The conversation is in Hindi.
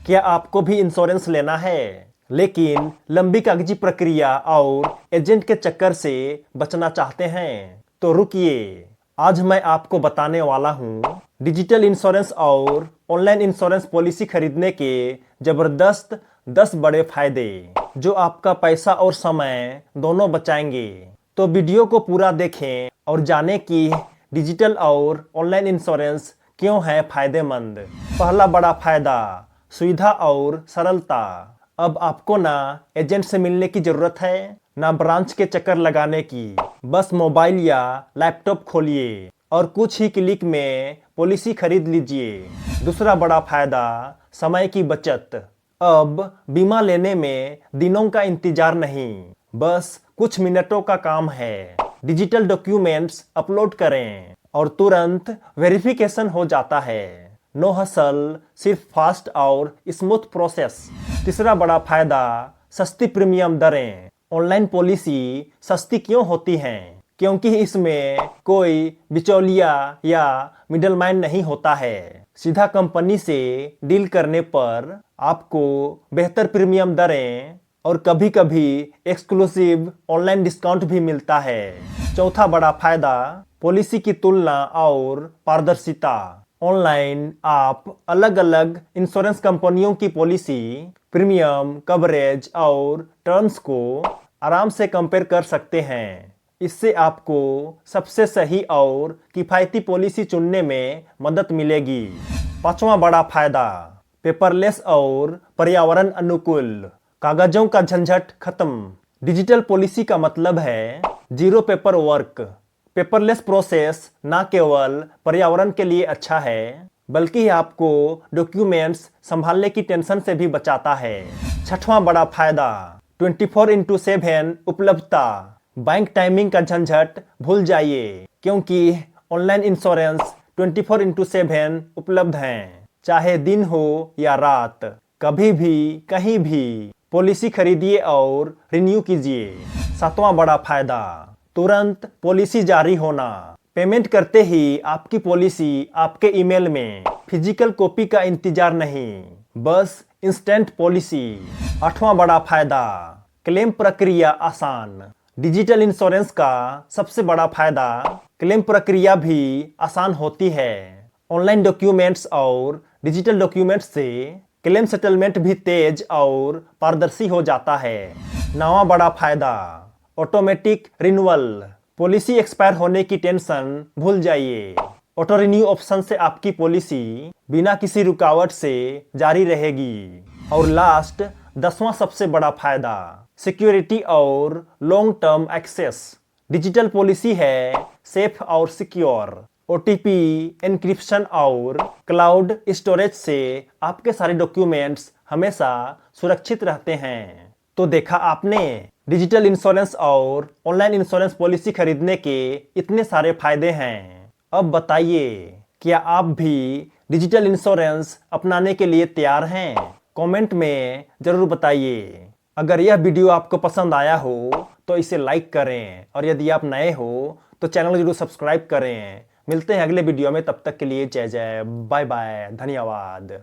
क्या आपको भी इंश्योरेंस लेना है लेकिन लंबी कागजी प्रक्रिया और एजेंट के चक्कर से बचना चाहते हैं? तो रुकिए, आज मैं आपको बताने वाला हूँ डिजिटल इंश्योरेंस और ऑनलाइन इंश्योरेंस पॉलिसी खरीदने के जबरदस्त 10 बड़े फायदे जो आपका पैसा और समय दोनों बचाएंगे। तो वीडियो को पूरा देखें और जानें कि डिजिटल और ऑनलाइन इंश्योरेंस क्यों है फायदेमंद। पहला बड़ा फायदा, सुविधा और सरलता। अब आपको ना एजेंट से मिलने की जरूरत है, ना ब्रांच के चक्कर लगाने की। बस मोबाइल या लैपटॉप खोलिए और कुछ ही क्लिक में पॉलिसी खरीद लीजिए। दूसरा बड़ा फायदा, समय की बचत। अब बीमा लेने में दिनों का इंतजार नहीं, बस कुछ मिनटों का काम है। डिजिटल डॉक्यूमेंट्स अपलोड करें और तुरंत वेरिफिकेशन हो जाता है। नो हसल, सिर्फ फास्ट और स्मूथ प्रोसेस। तीसरा बड़ा फायदा, सस्ती प्रीमियम दरें। ऑनलाइन पॉलिसी सस्ती क्यों होती हैं? क्योंकि इसमें कोई बिचौलिया या मिडलमैन नहीं होता है। सीधा कंपनी से डील करने पर आपको बेहतर प्रीमियम दरें और कभी कभी एक्सक्लूसिव ऑनलाइन डिस्काउंट भी मिलता है। चौथा बड़ा फायदा, पॉलिसी की तुलना और पारदर्शिता। ऑनलाइन आप अलग अलग इंश्योरेंस कंपनियों की पॉलिसी, प्रीमियम, कवरेज और टर्म्स को आराम से कंपेयर कर सकते हैं। इससे आपको सबसे सही और किफायती पॉलिसी चुनने में मदद मिलेगी। पांचवा बड़ा फायदा, पेपरलेस और पर्यावरण अनुकूल। कागजों का झंझट खत्म। डिजिटल पॉलिसी का मतलब है zero paper work. Paperless process न केवल पर्यावरण के लिए अच्छा है, बल्कि आपको डॉक्यूमेंट्स संभालने की टेंशन से भी बचाता है। छठवां बड़ा फायदा, 24x7 उपलब्धता। बैंक टाइमिंग का झंझट भूल जाइए, क्योंकि ऑनलाइन इंश्योरेंस 24x7 उपलब्ध हैं। चाहे दिन हो या रात, कभी भी कहीं भी पॉलिसी खरीदिए और रिन्यू कीजिए। सातवां बड़ा फायदा, तुरंत पॉलिसी जारी होना। पेमेंट करते ही आपकी पॉलिसी आपके ईमेल में। फिजिकल कॉपी का इंतजार नहीं, बस इंस्टेंट पॉलिसी। आठवां बड़ा फायदा, क्लेम प्रक्रिया आसान। डिजिटल इंश्योरेंस का सबसे बड़ा फायदा, क्लेम प्रक्रिया भी आसान होती है। ऑनलाइन डॉक्यूमेंट्स और डिजिटल डॉक्यूमेंट्स से क्लेम सेटलमेंट भी तेज और पारदर्शी हो जाता है। नौवां बड़ा फायदा, ऑटोमेटिक रिन्यूअल। पॉलिसी एक्सपायर होने की टेंशन भूल जाइए। ऑटो रिन्यू ऑप्शन से आपकी पॉलिसी बिना किसी रुकावट से जारी रहेगी। और लास्ट 10वां सबसे बड़ा फायदा, सिक्योरिटी और long term access. Digital policy है सेफ और सिक्योर। ओटीपी, एन्क्रिप्शन और क्लाउड स्टोरेज से आपके सारे डॉक्यूमेंट्स हमेशा सुरक्षित रहते हैं। तो देखा आपने, डिजिटल इंश्योरेंस और ऑनलाइन इंश्योरेंस पॉलिसी खरीदने के इतने सारे फायदे हैं। अब बताइए, क्या आप भी डिजिटल इंश्योरेंस अपनाने के लिए तैयार हैं? कमेंट में जरूर बताइए। अगर यह वीडियो आपको पसंद आया हो तो इसे लाइक करें, और यदि आप नए हो तो चैनल जरूर सब्सक्राइब करें। मिलते हैं अगले वीडियो में, तब तक के लिए जय जय, बाय बाय, धन्यवाद।